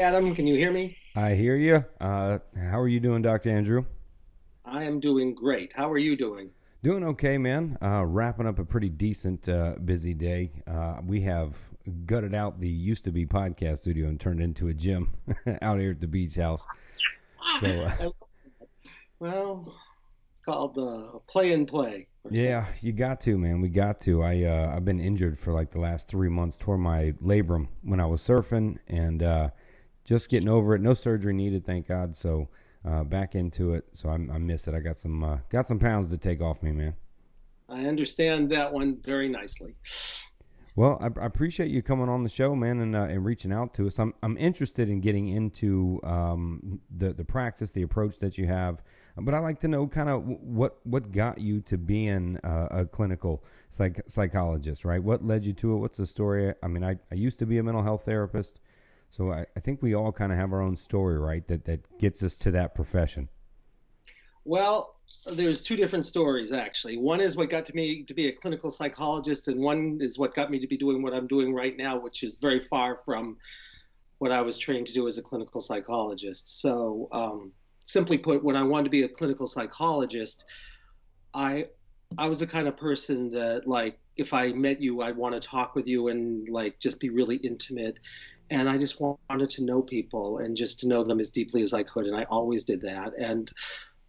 Adam, can you hear me? I hear you. How are you doing, Dr. Andrew? I am doing great. How are you doing? Doing okay, man. Wrapping up a pretty decent, busy day. We have gutted out the used to be podcast studio and turned it into a gym out here at the beach house. So, I- well, it's called play and play or yeah, something. you got to, man. We got to. I've been injured for like the last 3 months. Tore my labrum when I was surfing, and just getting over it. No surgery needed, thank God. So, back into it. So I miss it. I got some pounds to take off me, man. I understand that one very nicely. Well, I appreciate you coming on the show, man, and reaching out to us. I'm interested in getting into the practice, the approach that you have, but I like to know kind of what got you to being a clinical psychologist, right? What led you to it? What's the story? I mean, I used to be a mental health therapist, so I think we all kind of have our own story, right? That gets us to that profession. Well, there's two different stories actually. One is what got to me to be a clinical psychologist, and one is what got me to be doing what I'm doing right now, which is very far from what I was trained to do as a clinical psychologist. So, simply put, when I wanted to be a clinical psychologist, I I was the kind of person that like if I met you, I'd want to talk with you and like just be really intimate. And I just wanted to know people and just to know them as deeply as I could. And I always did that. And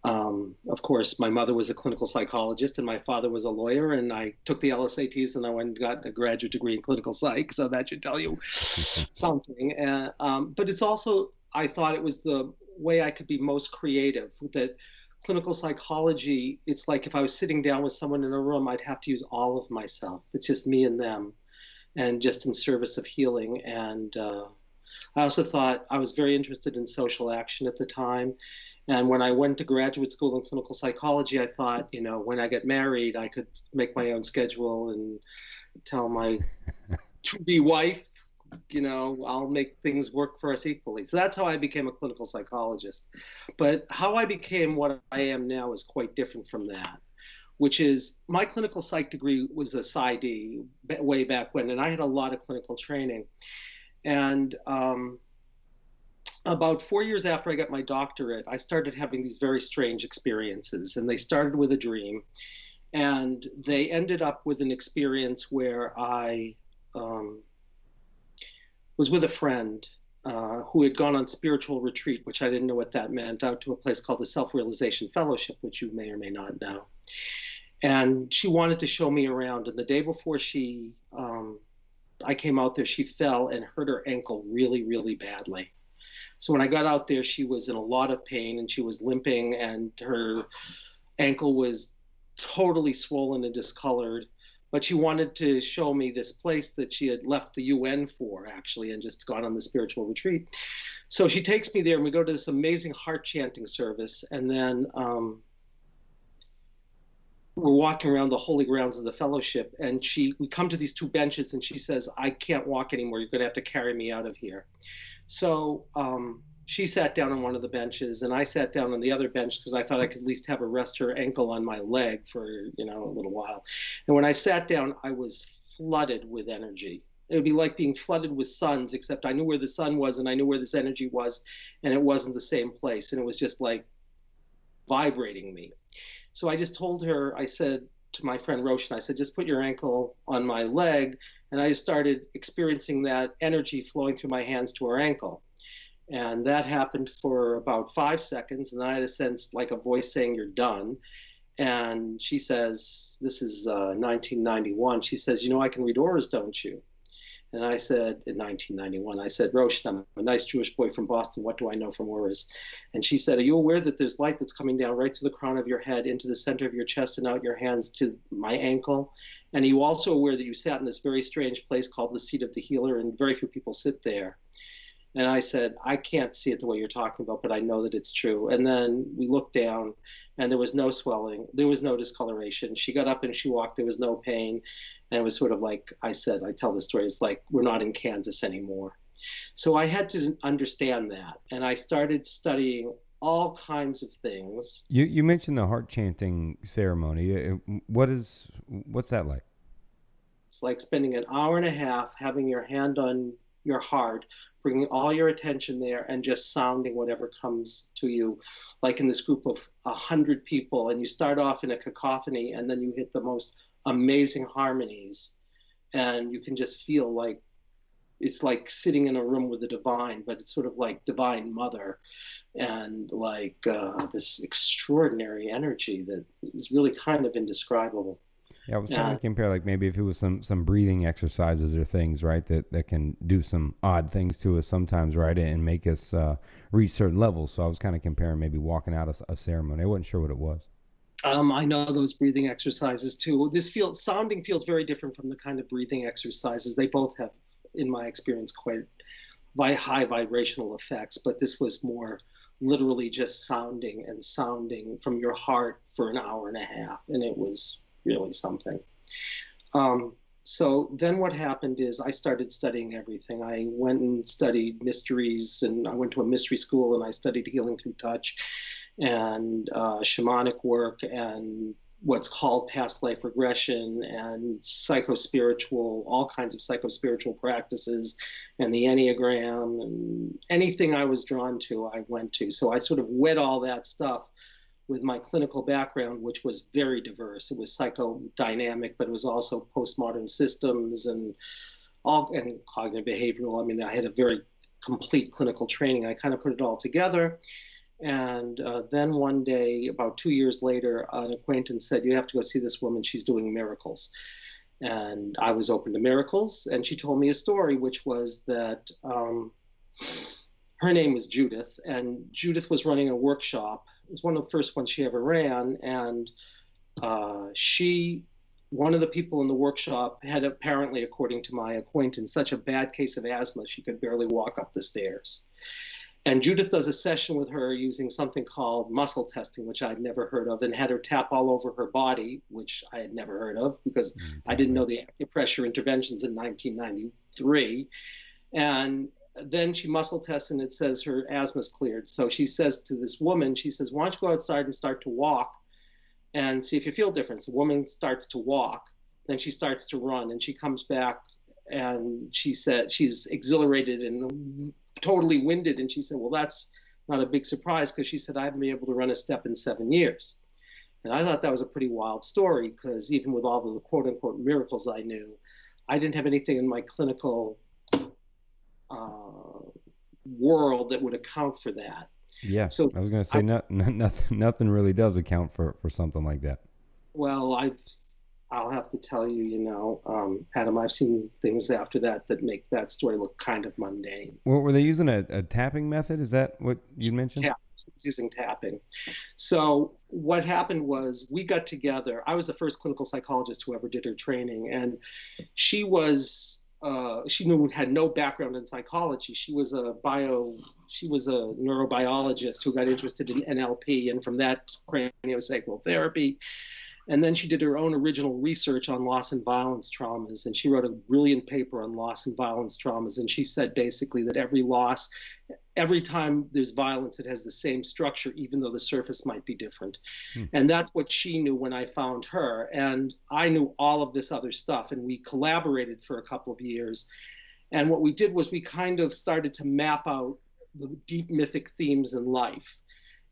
of course, my mother was a clinical psychologist and my father was a lawyer. And I took the LSATs and I went and got a graduate degree in clinical psych. So that should tell you something. But it's also, I thought it was the way I could be most creative. That clinical psychology, it's like if I was sitting down with someone in a room, I'd have to use all of myself. It's just me and them, and just in service of healing. And I also thought I was very interested in social action at the time. And when I went to graduate school in clinical psychology, I thought, when I get married, I could make my own schedule and tell my to be wife, I'll make things work for us equally. So that's how I became a clinical psychologist. But how I became what I am now is quite different from that, which is my clinical psych degree was a PsyD way back when, and I had a lot of clinical training. And about 4 years after I got my doctorate, I started having these very strange experiences, and they started with a dream, and they ended up with an experience where I um, was with a friend who had gone on spiritual retreat, which I didn't know what that meant, out to a place called the Self Realization Fellowship, which you may or may not know. And she wanted to show me around. And the day before I came out there, she fell and hurt her ankle really, really badly. So when I got out there, she was in a lot of pain and she was limping, and her ankle was totally swollen and discolored. But she wanted to show me this place that she had left the UN for, actually, and just gone on the spiritual retreat. So she takes me there, and we go to this amazing heart chanting service. And then we're walking around the holy grounds of the fellowship, and we come to these two benches, and she says, "I can't walk anymore. You're going to have to carry me out of here." So she sat down on one of the benches, and I sat down on the other bench because I thought I could at least have her rest her ankle on my leg for a little while. And when I sat down, I was flooded with energy. It would be like being flooded with suns, except I knew where the sun was and I knew where this energy was, and it wasn't the same place. And it was just like vibrating me. So I just told her, I said to my friend Roshan, I said, just put your ankle on my leg. And I started experiencing that energy flowing through my hands to her ankle. And that happened for about 5 seconds. And then I had a sense like a voice saying, "You're done." And she says, this is 1991. She says, "I can read auras, don't you?" And I said, in 1991, I said, "Roshan, I'm a nice Jewish boy from Boston. What do I know from auras?" And she said, "Are you aware that there's light that's coming down right through the crown of your head into the center of your chest and out your hands to my ankle? And are you also aware that you sat in this very strange place called the seat of the healer, and very few people sit there?" And I said, "I can't see it the way you're talking about, but I know that it's true." And then we looked down, and there was no swelling. There was no discoloration. She got up and she walked. There was no pain. And it was sort of like I said, I tell the story, it's like we're not in Kansas anymore. So I had to understand that. And I started studying all kinds of things. You mentioned the heart chanting ceremony. What's that like? It's like spending an hour and a half having your hand on your heart, bringing all your attention there and just sounding whatever comes to you, like in this group of 100 people, and you start off in a cacophony and then you hit the most amazing harmonies, and you can just feel like it's like sitting in a room with the divine, but it's sort of like divine mother, and like this extraordinary energy that is really kind of indescribable. Yeah, I was trying to compare, like maybe if it was some breathing exercises or things, right, that can do some odd things to us sometimes, right, and make us reach certain levels. So I was kind of comparing maybe walking out a ceremony. I wasn't sure what it was. I know those breathing exercises too. Sounding feels very different from the kind of breathing exercises. They both have, in my experience, quite high vibrational effects, but this was more literally just sounding and sounding from your heart for an hour and a half, and it was really something. So then what happened is I started studying everything. I went and studied mysteries, and I went to a mystery school, and I studied healing through touch and shamanic work and what's called past life regression and psychospiritual, all kinds of psychospiritual practices, and the Enneagram, and anything I was drawn to, I went to. So I sort of wed all that stuff with my clinical background, which was very diverse. It was psychodynamic, but it was also postmodern systems and cognitive behavioral. I mean, I had a very complete clinical training. I kind of put it all together. And then one day, about 2 years later, an acquaintance said, "You have to go see this woman. She's doing miracles." And I was open to miracles. And she told me a story, which was that her name was Judith. And Judith was running a workshop. It was one of the first ones she ever ran. And one of the people in the workshop had apparently, according to my acquaintance, such a bad case of asthma, she could barely walk up the stairs. And Judith does a session with her using something called muscle testing, which I'd never heard of, and had her tap all over her body, which I had never heard of because I didn't know the acupressure interventions in 1993. And then she muscle tests, and it says her asthma's cleared. So she says to this woman, she says, "Why don't you go outside and start to walk and see if you feel different?" The woman starts to walk, then she starts to run, and she comes back, and she said she's exhilarated and totally winded. And she said, "Well, that's not a big surprise," because she said, "I haven't been able to run a step in 7 years." And I thought that was a pretty wild story, because even with all the quote unquote miracles I knew, I didn't have anything in my clinical world that would account for that. Yeah. So I was going to say nothing really does account for something like that. Well, I'll have to tell you, Adam, I've seen things after that make that story look kind of mundane. Well, were they using a tapping method? Is that what you mentioned? Yeah, using tapping. So what happened was we got together. I was the first clinical psychologist who ever did her training, and she had no background in psychology. She was a neurobiologist who got interested in NLP, and from that, craniosacral therapy. And then she did her own original research on loss and violence traumas, and she wrote a brilliant paper on loss and violence traumas. And she said basically that every time there's violence, it has the same structure, even though the surface might be different. And that's what she knew when I found her. And I knew all of this other stuff, and we collaborated for a couple of years. And what we did was we kind of started to map out the deep mythic themes in life.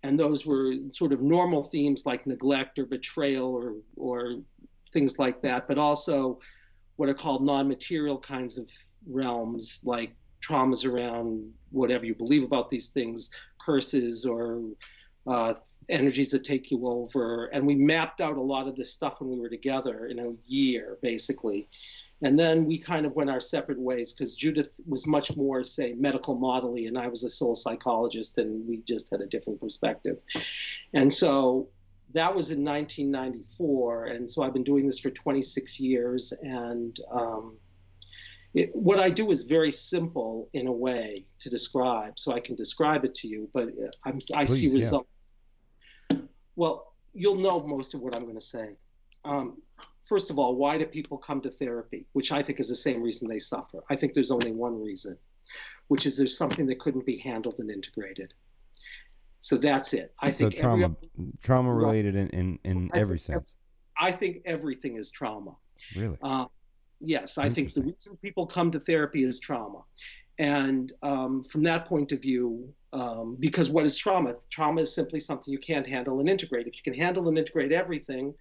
And those were sort of normal themes like neglect or betrayal or things like that, but also what are called non-material kinds of realms, like traumas around whatever you believe about these things, curses or energies that take you over. And we mapped out a lot of this stuff when we were together in a year, basically. And then we kind of went our separate ways, because Judith was much more, say, medical model-y, and I was a soul psychologist, and we just had a different perspective. And so that was in 1994. And so I've been doing this for 26 years. And what I do is very simple in a way to describe, so I can describe it to you, but I see results. Yeah. Well, you'll know most of what I'm going to say. First of all, why do people come to therapy? Which I think is the same reason they suffer. I think there's only one reason, which is there's something that couldn't be handled and integrated. So that's it. I think trauma related in every sense. I think everything is trauma. Really? Yes, I think the Interesting. reason people come to therapy is trauma. And from that point of view, because what is trauma? Trauma is simply something you can't handle and integrate. If you can handle and integrate everything,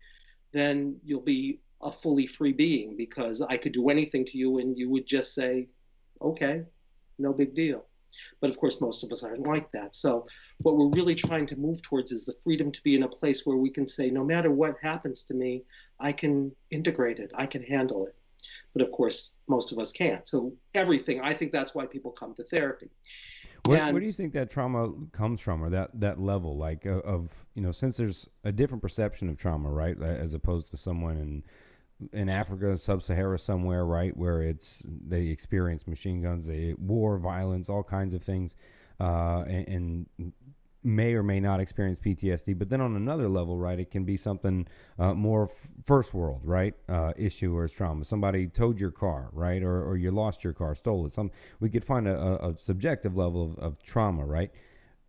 then you'll be a fully free being, because I could do anything to you and you would just say, okay, no big deal. But of course, most of us aren't like that. So, what we're really trying to move towards is the freedom to be in a place where we can say, no matter what happens to me, I can integrate it, I can handle it. But of course, most of us can't. So, everything, I think that's why people come to therapy. Where And do you think that trauma comes from, or that level, like of since there's a different perception of trauma, right, as opposed to someone in Africa, sub-Sahara somewhere, right, where they experience machine guns, they war, violence, all kinds of things, and may or may not experience PTSD. But then on another level, right, it can be something more first world, right, issue or trauma. Somebody towed your car, right, or you lost your car, stole it. We could find a subjective level of trauma, right?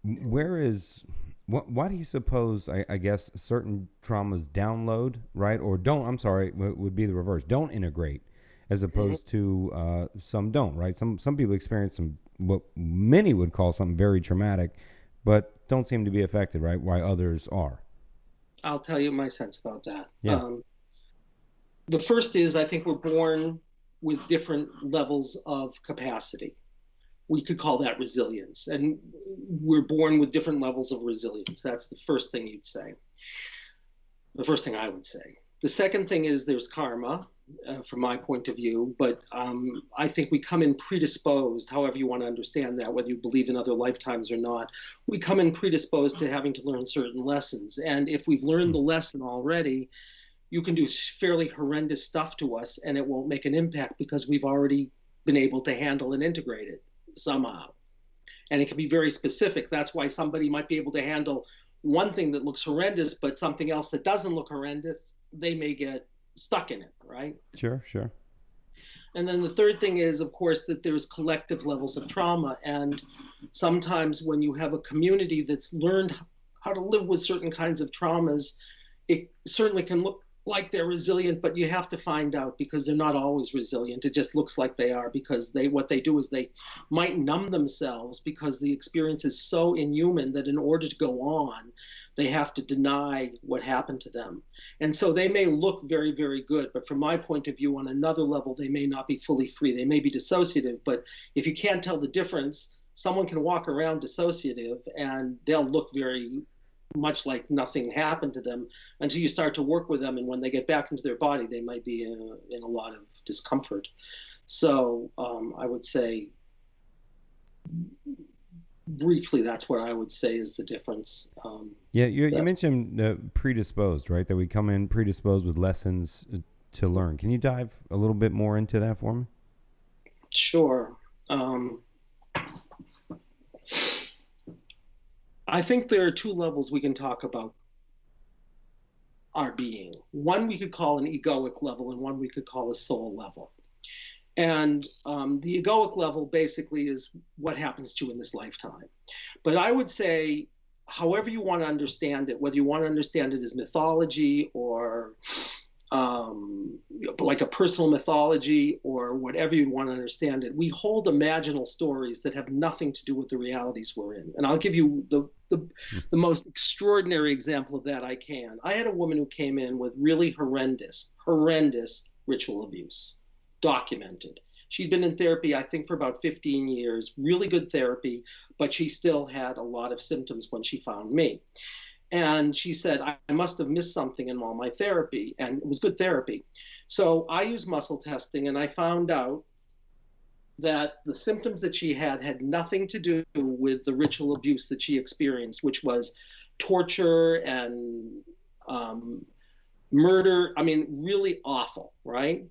Where is why do you suppose, I guess, certain traumas download, right, or don't? I'm sorry, would be the reverse. Don't integrate, as opposed to some don't, right? Some people experience some what many would call something very traumatic, but don't seem to be affected, right? Why others are. I'll tell you my sense about that. Yeah. The first is, I think we're born with different levels of capacity. We could call that resilience. And we're born with different levels of resilience. That's the first thing you'd say. The first thing I would say. The second thing is there's karma, from my point of view, but I think we come in predisposed, however you want to understand that, whether you believe in other lifetimes or not. We come in predisposed to having to learn certain lessons. And if we've learned the lesson already, you can do fairly horrendous stuff to us and it won't make an impact because we've already been able to handle and integrate it somehow. And it can be very specific. That's why somebody might be able to handle one thing that looks horrendous, but something else that doesn't look horrendous, they may get stuck in it, right? Sure, sure. And then the third thing is, of course, that there's collective levels of trauma. And sometimes when you have a community that's learned how to live with certain kinds of traumas, it certainly can look like they're resilient, but you have to find out, because they're not always resilient. It just looks like they are, because what they do is they might numb themselves because the experience is so inhuman that in order to go on, they have to deny what happened to them. And so they may look very, very good, but from my point of view, on another level, they may not be fully free. They may be dissociative, but if you can't tell the difference, someone can walk around dissociative and they'll look very much like nothing happened to them until you start to work with them. And when they get back into their body, they might be in a lot of discomfort. So I would say, briefly, that's what I would say is the difference. Yeah, you mentioned predisposed, right? That we come in predisposed with lessons to learn. Can you dive a little bit more into that for me? Sure. I think there are two levels we can talk about our being. One we could call an egoic level, and one we could call a soul level. And the egoic level basically is what happens to you in this lifetime. But I would say, however you want to understand it, whether you want to understand it as mythology or like a personal mythology or whatever you want to understand it, we hold imaginal stories that have nothing to do with the realities we're in. And I'll give you the most extraordinary example of that I can. I had a woman who came in with really horrendous ritual abuse, documented. She'd been in therapy, I think, for about 15 years, really good therapy, but she still had a lot of symptoms when she found me. And she said, I must have missed something in all my therapy. And it was good therapy. So I used muscle testing, and I found out that the symptoms that she had nothing to do with the ritual abuse that she experienced, which was torture and murder. I mean, really awful, right?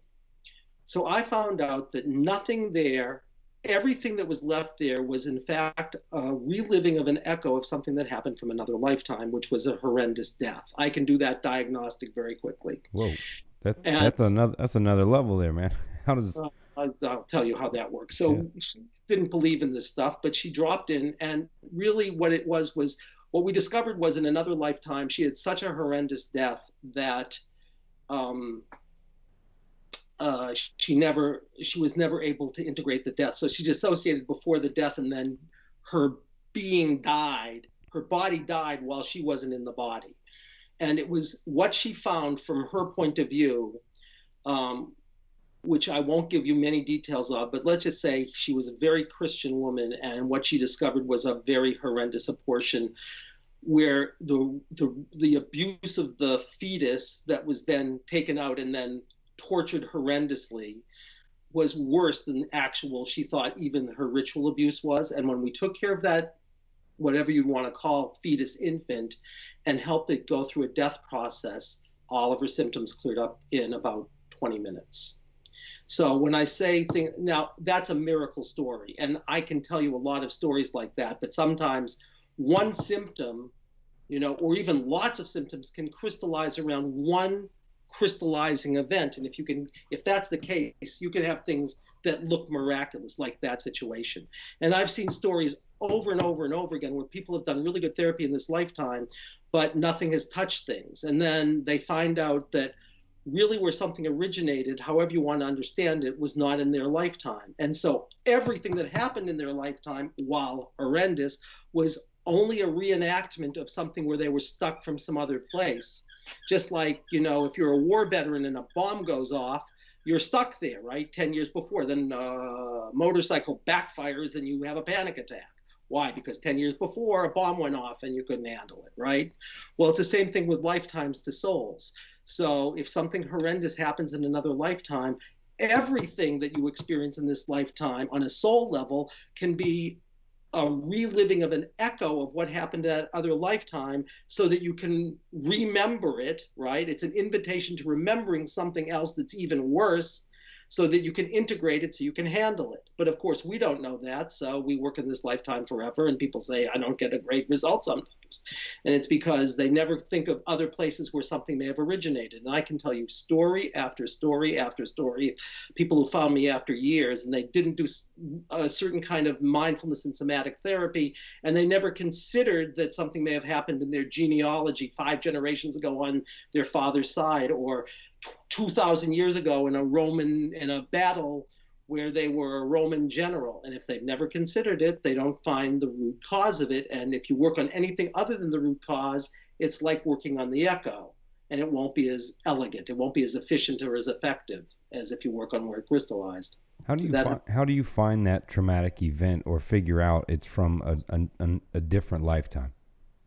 So I found out that nothing there, everything that was left there was in fact a reliving of an echo of something that happened from another lifetime, which was a horrendous death. I can do that diagnostic very quickly. Whoa, that's another level there, man. How does I'll tell you how that works. So she didn't believe in this stuff, but she dropped in, and really what it was what we discovered was in another lifetime she had such a horrendous death that she was never able to integrate the death. So she dissociated before the death, and then her being died. Her body died while she wasn't in the body. And it was what she found from her point of view, which I won't give you many details of, but let's just say she was a very Christian woman, and what she discovered was a very horrendous abortion where the abuse of the fetus that was then taken out and then tortured horrendously was worse than actual, she thought, even her ritual abuse was. And when we took care of that, whatever you'd want to call fetus infant, and helped it go through a death process, all of her symptoms cleared up in about 20 minutes. So when I say now that's a miracle story, and I can tell you a lot of stories like that, but sometimes one symptom, or even lots of symptoms can crystallize around one crystallizing event. And if that's the case, you can have things that look miraculous, like that situation. And I've seen stories over and over and over again where people have done really good therapy in this lifetime, but nothing has touched things. And then they find out that really where something originated, however you want to understand it, was not in their lifetime. And so everything that happened in their lifetime, while horrendous, was only a reenactment of something where they were stuck from some other place. Just like, if you're a war veteran and a bomb goes off, you're stuck there, right? 10 years before, then a motorcycle backfires and you have a panic attack. Why? Because 10 years before a bomb went off and you couldn't handle it, right? Well, it's the same thing with lifetimes to souls. So if something horrendous happens in another lifetime, everything that you experience in this lifetime on a soul level can be a reliving of an echo of what happened to that other lifetime, so that you can remember it, right? It's an invitation to remembering something else that's even worse, so that you can integrate it, so you can handle it. But of course, we don't know that, so we work in this lifetime forever, and people say, I don't get a great result sometimes. And it's because they never think of other places where something may have originated. And I can tell you story after story after story, people who found me after years, and they didn't do a certain kind of mindfulness and somatic therapy, and they never considered that something may have happened in their genealogy 5 generations ago on their father's side, or 2,000 years ago in a battle where they were a Roman general. And if they've never considered it, they don't find the root cause of it. And if you work on anything other than the root cause, it's like working on the echo, and it won't be as elegant, it won't be as efficient or as effective as if you work on where it crystallized. How do you find that traumatic event, or figure out it's from a different lifetime?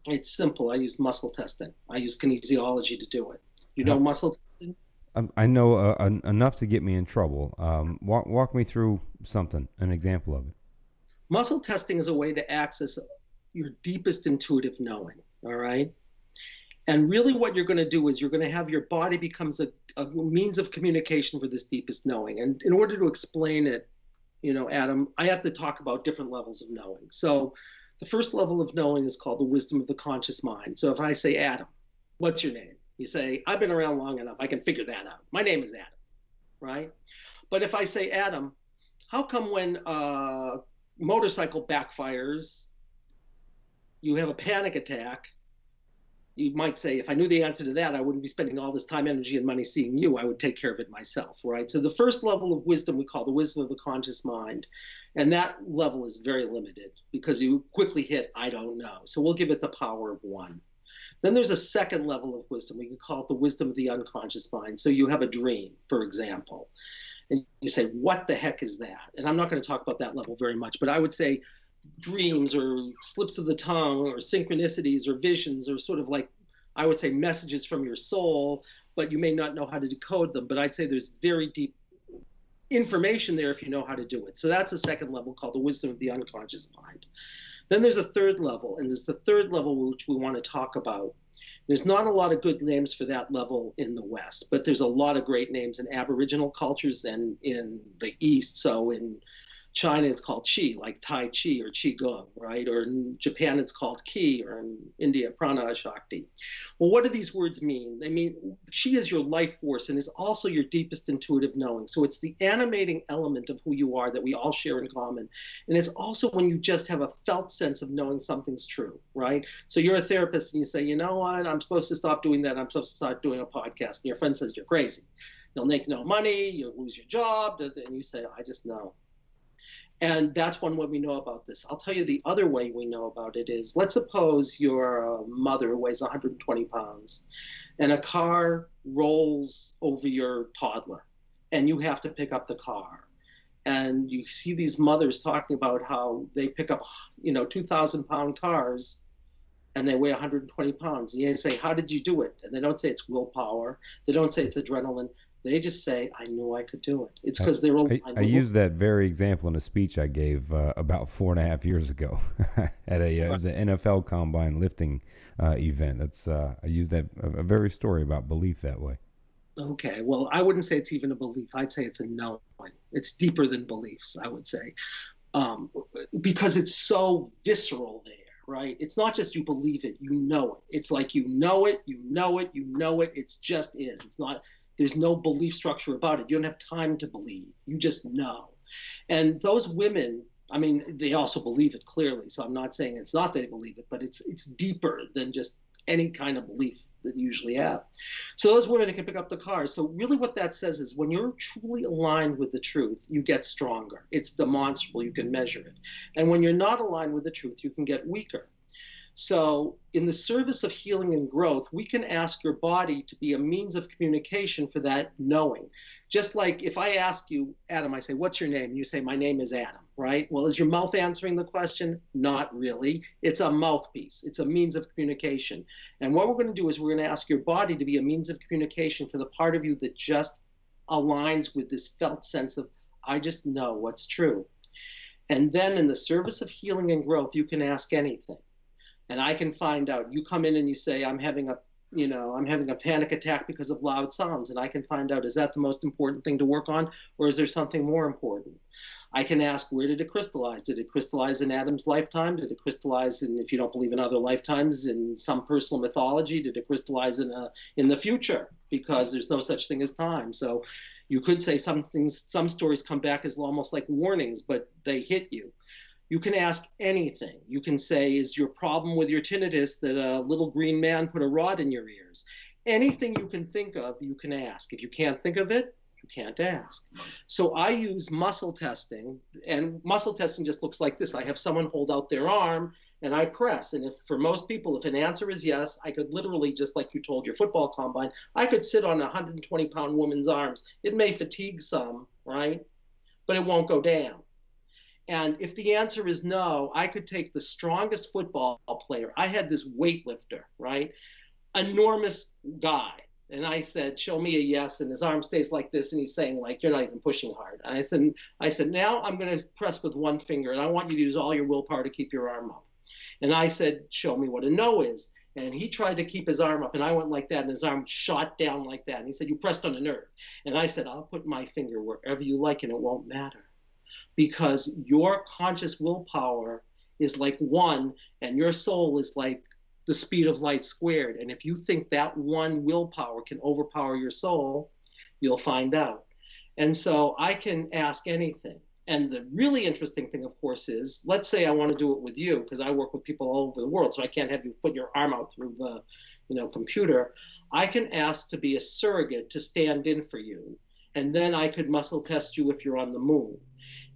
It's simple. I use muscle testing. I use kinesiology to do it. Muscle testing? I know enough to get me in trouble. Walk me through an example of it. Muscle testing is a way to access your deepest intuitive knowing, all right? And really what you're going to do is you're going to have your body becomes a means of communication for this deepest knowing. And in order to explain it, Adam, I have to talk about different levels of knowing. So the first level of knowing is called the wisdom of the conscious mind. So if I say, Adam, what's your name? You say, I've been around long enough, I can figure that out. My name is Adam, right? But if I say, Adam, how come when a motorcycle backfires, you have a panic attack? You might say, if I knew the answer to that, I wouldn't be spending all this time, energy, and money seeing you. I would take care of it myself, right? So the first level of wisdom we call the wisdom of the conscious mind. And that level is very limited because you quickly hit, I don't know. So we'll give it the power of 1. Then there's a second level of wisdom. We can call it the wisdom of the unconscious mind. So you have a dream, for example, and you say, what the heck is that? And I'm not going to talk about that level very much, but I would say dreams or slips of the tongue or synchronicities or visions are sort of like, I would say, messages from your soul, but you may not know how to decode them. But I'd say there's very deep information there if you know how to do it. So that's a second level called the wisdom of the unconscious mind. Then there's a third level, and there's the third level which we want to talk about. There's not a lot of good names for that level in the West, but there's a lot of great names in Aboriginal cultures and in the East. So in China, it's called Qi, like Tai Chi or Qigong, right? Or in Japan, it's called Ki, or in India, Prana Shakti. Well, what do these words mean? They mean Qi is your life force and is also your deepest intuitive knowing. So it's the animating element of who you are that we all share in common. And it's also when you just have a felt sense of knowing something's true, right? So you're a therapist and you say, you know what, I'm supposed to stop doing that. I'm supposed to start doing a podcast. And your friend says, you're crazy. You'll make no money, you'll lose your job. And you say, I just know. And that's one way we know about this. I'll tell you the other way we know about it is, let's suppose you're a mother who weighs 120 pounds and a car rolls over your toddler and you have to pick up the car. And you see these mothers talking about how they pick up, 2,000-pound cars and they weigh 120 pounds. And you say, how did you do it? And they don't say it's willpower. They don't say it's adrenaline. They just say, I knew I could do it. It's because they were. I used that very example in a speech I gave about 4.5 years ago at it was an NFL combine lifting event. I used that a very story about belief that way. Okay, well, I wouldn't say it's even a belief. I'd say it's a knowing. It's deeper than beliefs, I would say, because it's so visceral there, right? It's not just you believe it, you know it. It's like you know it, you know it, you know it. It's just is. It's not. There's no belief structure about it. You don't have time to believe. You just know. And those women, I mean, they also believe it clearly. So I'm not saying it's not that they believe it, but it's deeper than just any kind of belief that you usually have. So those women can pick up the cars. So really what that says is when you're truly aligned with the truth, you get stronger. It's demonstrable. You can measure it. And when you're not aligned with the truth, you can get weaker. So in the service of healing and growth, we can ask your body to be a means of communication for that knowing. Just like if I ask you, Adam, I say, what's your name? You say, my name is Adam, right? Well, is your mouth answering the question? Not really. It's a mouthpiece. It's a means of communication. And what we're going to do is we're going to ask your body to be a means of communication for the part of you that just aligns with this felt sense of, I just know what's true. And then in the service of healing and growth, you can ask anything. And I can find out. You come in and you say, I'm having a panic attack because of loud sounds. And I can find out, is that the most important thing to work on? Or is there something more important? I can ask, where did it crystallize? Did it crystallize in Adam's lifetime? Did it crystallize in, if you don't believe in other lifetimes, in some personal mythology? Did it crystallize in the future? Because there's no such thing as time. So you could say some stories come back as almost like warnings, but they hit you. You can ask anything. You can say, is your problem with your tinnitus that a little green man put a rod in your ears? Anything you can think of, you can ask. If you can't think of it, you can't ask. So I use muscle testing, and muscle testing just looks like this. I have someone hold out their arm, and I press. And if for most people, if an answer is yes, I could literally, just like you told your football combine, I could sit on a 120-pound woman's arms. It may fatigue some, right? But it won't go down. And if the answer is no, I could take the strongest football player. I had this weightlifter, right? Enormous guy. And I said, show me a yes. And his arm stays like this. And he's saying, like, you're not even pushing hard. And I said, now I'm going to press with one finger. And I want you to use all your willpower to keep your arm up. And I said, show me what a no is. And he tried to keep his arm up. And I went like that. And his arm shot down like that. And he said, you pressed on a nerve. And I said, I'll put my finger wherever you like, and it won't matter. Because your conscious willpower is like one, and your soul is like the speed of light squared. And if you think that one willpower can overpower your soul, you'll find out. And so I can ask anything. And the really interesting thing, of course, is, let's say I want to do it with you, because I work with people all over the world, so I can't have you put your arm out through the computer. I can ask to be a surrogate to stand in for you. And then I could muscle test you if you're on the moon.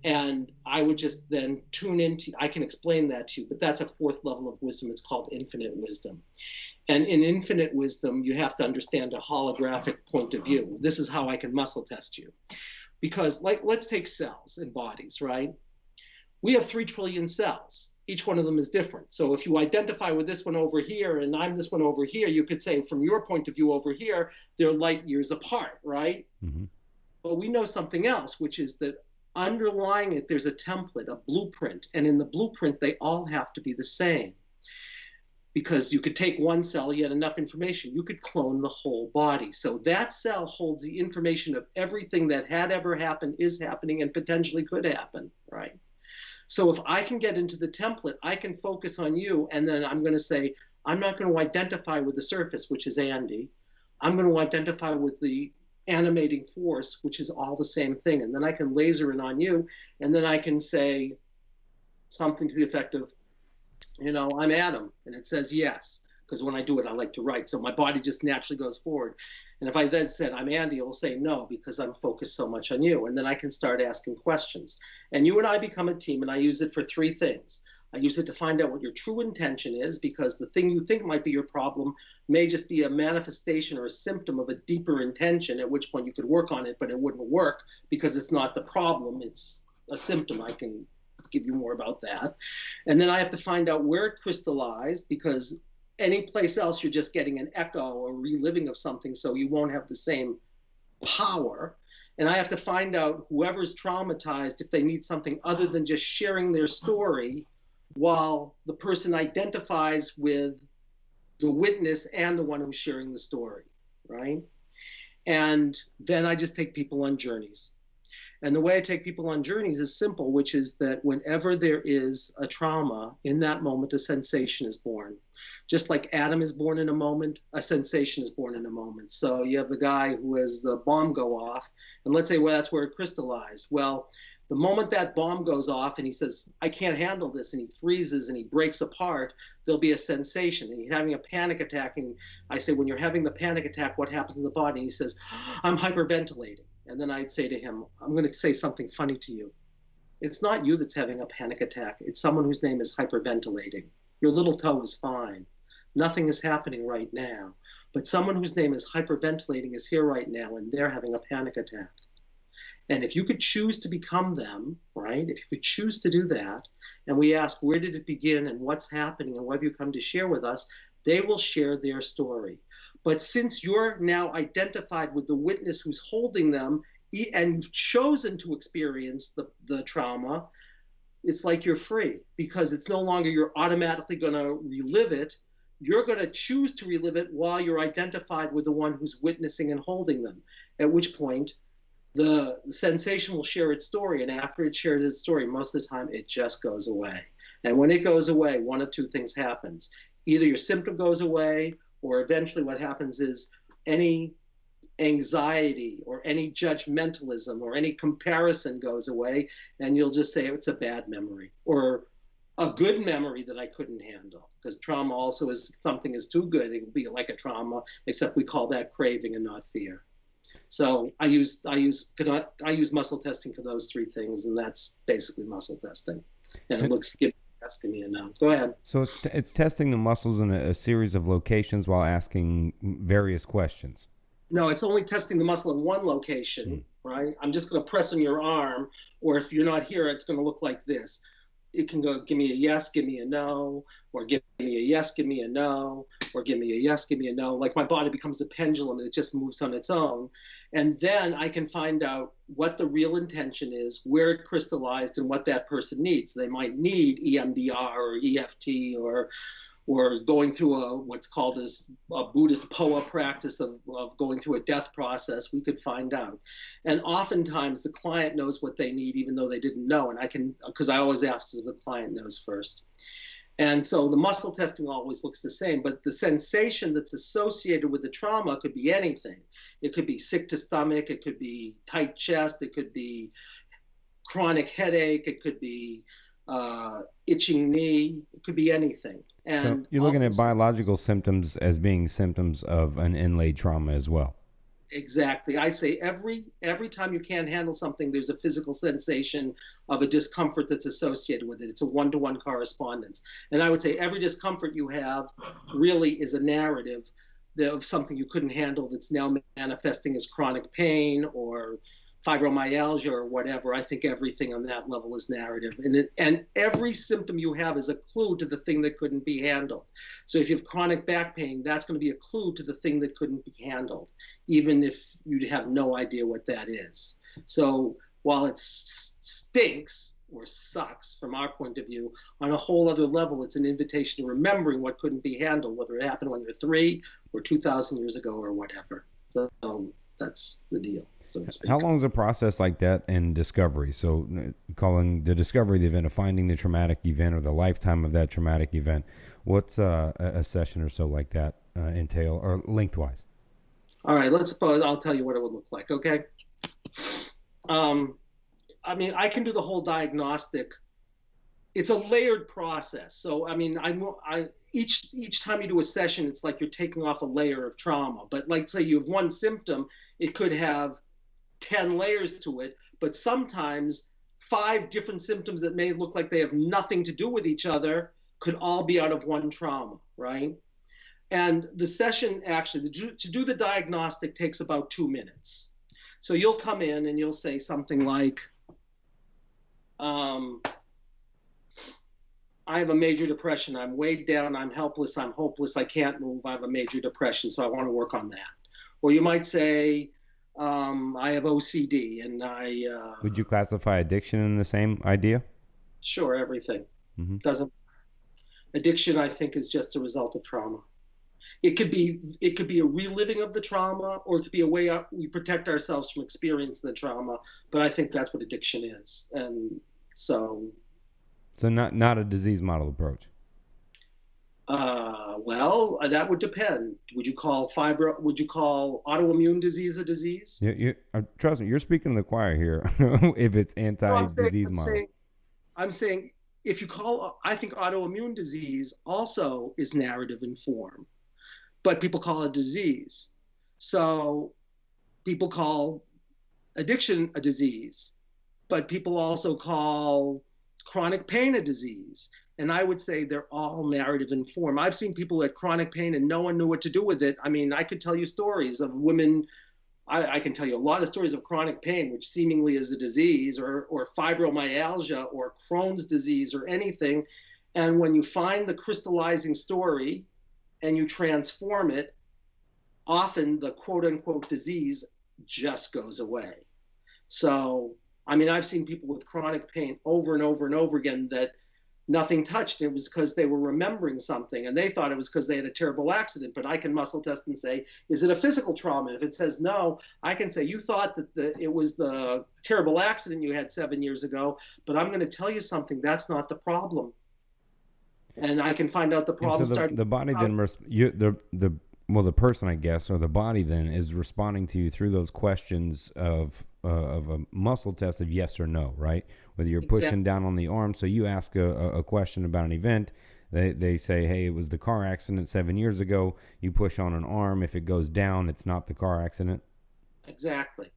And I would just then tune into, I can explain that to you, but that's a fourth level of wisdom. It's called infinite wisdom. And in infinite wisdom, you have to understand a holographic point of view. This is how I can muscle test you. Because let's take cells and bodies, right? We have 3 trillion cells. Each one of them is different. So if you identify with this one over here and I'm this one over here, you could say from your point of view over here, they're light years apart, right? Mm-hmm. But we know something else, which is that underlying it, there's a template, a blueprint. And in the blueprint, they all have to be the same. Because you could take one cell, you had enough information, you could clone the whole body. So that cell holds the information of everything that had ever happened, is happening, and potentially could happen, right? So if I can get into the template, I can focus on you, and then I'm going to say, I'm not going to identify with the surface, which is Andy. I'm going to identify with the animating force, which is all the same thing. And then I can laser in on you, and then I can say something to the effect of, I'm Adam, and it says yes. because when I do it, I like to write. So my body just naturally goes forward. And if I then said, I'm Andy, it will say no, because I'm focused so much on you. And then I can start asking questions. And you and I become a team, and I use it for three things. I use it to find out what your true intention is, because the thing you think might be your problem may just be a manifestation or a symptom of a deeper intention, at which point you could work on it, but it wouldn't work because it's not the problem, it's a symptom. I can give you more about that. And then I have to find out where it crystallized, because any place else you're just getting an echo or reliving of something, so you won't have the same power. And I have to find out whoever's traumatized, if they need something other than just sharing their story, while the person identifies with the witness and the one who's sharing the story, right? And then I just take people on journeys. And the way I take people on journeys is simple, which is that whenever there is a trauma, in that moment, a sensation is born. Just like Adam is born in a moment, a sensation is born in a moment. So you have the guy who has the bomb go off, and let's say, well, that's where it crystallized. Well, the moment that bomb goes off and he says, I can't handle this, and he freezes and he breaks apart, there'll be a sensation. And he's having a panic attack. And I say, when you're having the panic attack, what happens to the body? And he says, I'm hyperventilating. And then I'd say to him, I'm going to say something funny to you. It's not you that's having a panic attack. It's someone whose name is hyperventilating. Your little toe is fine. Nothing is happening right now. But someone whose name is hyperventilating is here right now, and they're having a panic attack. And if you could choose to become them, right, if you could choose to do that, and we ask, where did it begin and what's happening and what have you come to share with us, they will share their story. But since you're now identified with the witness who's holding them and you've chosen to experience the trauma, it's like you're free, because it's no longer you're automatically going to relive it. You're going to choose to relive it while you're identified with the one who's witnessing and holding them, at which point the sensation will share its story. And after it shares its story, most of the time it just goes away. And when it goes away, one of two things happens. Either your symptom goes away, or eventually what happens is any anxiety or any judgmentalism or any comparison goes away, and you'll just say it's a bad memory or a good memory that I couldn't handle. Because trauma also is something is too good, it will be like a trauma, except we call that craving and not fear. So I use muscle testing for those three things, and that's basically muscle testing. And it looks asking me a no. Go ahead. So it's testing the muscles in a series of locations while asking various questions. No, it's only testing the muscle in one location, right? I'm just going to press on your arm, or if you're not here, it's going to look like this. It can go, give me a yes, give me a no, or give me a yes, give me a no, or give me a yes, give me a no. Like my body becomes a pendulum and it just moves on its own. And then I can find out what the real intention is, where it crystallized, and what that person needs. They might need EMDR or EFT or going through what's called as a Buddhist POA practice of going through a death process. We could find out. And oftentimes the client knows what they need, even though they didn't know. And I can, because I always ask if the client knows first. And so the muscle testing always looks the same, but the sensation that's associated with the trauma could be anything. It could be sick to stomach, it could be tight chest, it could be chronic headache, it could be itching knee, it could be anything. And so you're looking at biological symptoms as being symptoms of an inlaid trauma as well. Exactly. I say every time you can't handle something, there's a physical sensation of a discomfort that's associated with it. It's a one-to-one correspondence. And I would say every discomfort you have really is a narrative of something you couldn't handle that's now manifesting as chronic pain or fibromyalgia or whatever. I think everything on that level is narrative. And every symptom you have is a clue to the thing that couldn't be handled. So if you have chronic back pain, that's going to be a clue to the thing that couldn't be handled, even if you have no idea what that is. So while it stinks or sucks from our point of view, on a whole other level, it's an invitation to remembering what couldn't be handled, whether it happened when you're 3 or 2,000 years ago or whatever. So that's the deal, so to speak. How long is a process like that in discovery? So calling the discovery of the event, of finding the traumatic event or the lifetime of that traumatic event, what's a session or so like that entail, or lengthwise? All right, let's suppose I'll tell you what it would look like, okay? I mean, I can do the whole diagnostic it's a layered process. So, I mean, each time you do a session, it's like you're taking off a layer of trauma. But like, say you have one symptom, it could have 10 layers to it. But sometimes 5 different symptoms that may look like they have nothing to do with each other could all be out of one trauma, right? And the session actually, to do the diagnostic takes about 2 minutes. So you'll come in and you'll say something like, I have a major depression. I'm weighed down. I'm helpless. I'm hopeless. I can't move. I have a major depression, so I want to work on that. Or you might say, I have OCD, and Would you classify addiction in the same idea? Sure, everything. Mm-hmm. Doesn't. Addiction, I think, is just a result of trauma. It could be a reliving of the trauma, or it could be a way we protect ourselves from experiencing the trauma. But I think that's what addiction is, and so. So not a disease model approach. Well, that would depend. Would you call autoimmune disease a disease? Trust me, you're speaking to the choir here. If it's anti-disease model. I'm saying if you I think autoimmune disease also is narrative in form, but people call it disease. So people call addiction a disease, but people also call chronic pain a disease. And I would say they're all narrative in form. I've seen people with chronic pain and no one knew what to do with it. I mean, I could tell you stories of women. I can tell you a lot of stories of chronic pain, which seemingly is a disease, or fibromyalgia, or Crohn's disease, or anything. And when you find the crystallizing story and you transform it, often the quote unquote disease just goes away. So, I mean, I've seen people with chronic pain over and over and over again that nothing touched. It was because they were remembering something, and they thought it was because they had a terrible accident. But I can muscle test and say, is it a physical trauma? If it says no, I can say, you thought that it was the terrible accident you had 7 years ago, but I'm going to tell you something, that's not the problem. And I can find out the problem. So the body then, the person, I guess, or the body then is responding to you through those questions of a muscle test of yes or no, right? Whether you're pushing down on the arm. So you ask a question about an event. They say, hey, it was the car accident 7 years ago. You push on an arm. If it goes down, it's not the car accident. Exactly.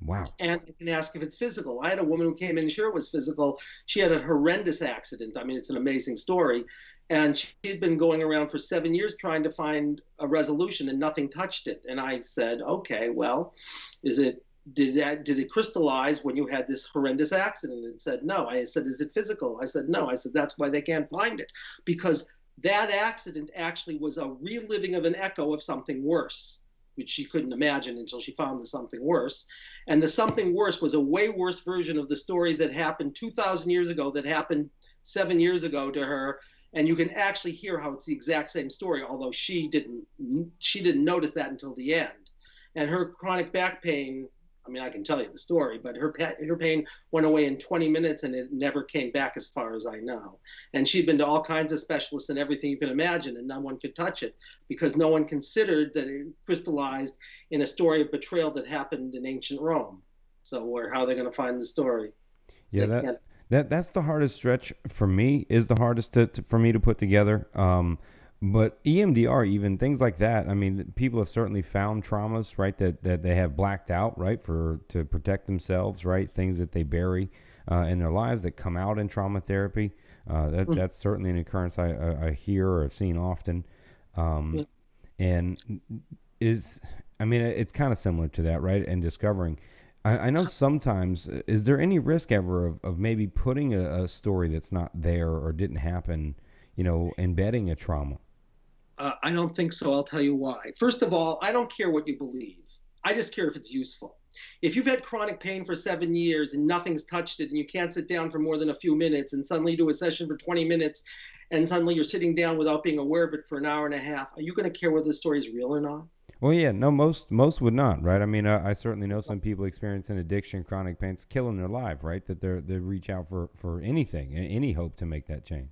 Wow. And you can ask if it's physical. I had a woman who came in, sure it was physical. She had a horrendous accident. I mean, it's an amazing story. And she'd been going around for 7 years trying to find a resolution, and nothing touched it. And I said, okay, well, did it crystallize when you had this horrendous accident? And it said, no. I said, is it physical? I said, no. I said, that's why they can't find it, because that accident actually was a reliving of an echo of something worse, which she couldn't imagine until she found the something worse. And the something worse was a way worse version of the story that happened 2,000 years ago, that happened 7 years ago to her. And you can actually hear how it's the exact same story, although she didn't notice that until the end. And her chronic back pain, I mean, I can tell you the story, but her pain went away in 20 minutes and it never came back as far as I know. And she'd been to all kinds of specialists and everything you can imagine, and no one could touch it because no one considered that it crystallized in a story of betrayal that happened in ancient Rome. So how are they going to find the story? Yeah, that's the hardest stretch for me, is the hardest for me to put together. But EMDR, even things like that, I mean, people have certainly found traumas, right, that they have blacked out, right, to protect themselves, right, things that they bury in their lives that come out in trauma therapy. That's certainly an occurrence I hear or have seen often. And it's kind of similar to that, right, and discovering. I know sometimes, is there any risk ever of maybe putting a story that's not there or didn't happen, embedding a trauma? I don't think so. I'll tell you why. First of all, I don't care what you believe. I just care if it's useful. If you've had chronic pain for 7 years and nothing's touched it, and you can't sit down for more than a few minutes, and suddenly you do a session for 20 minutes, and suddenly you're sitting down without being aware of it for an hour and a half, are you going to care whether the story is real or not? Well, yeah, no, most would not, right? I mean, I certainly know some people experiencing addiction, chronic pain, it's killing their life, right? That they reach out for anything, any hope to make that change.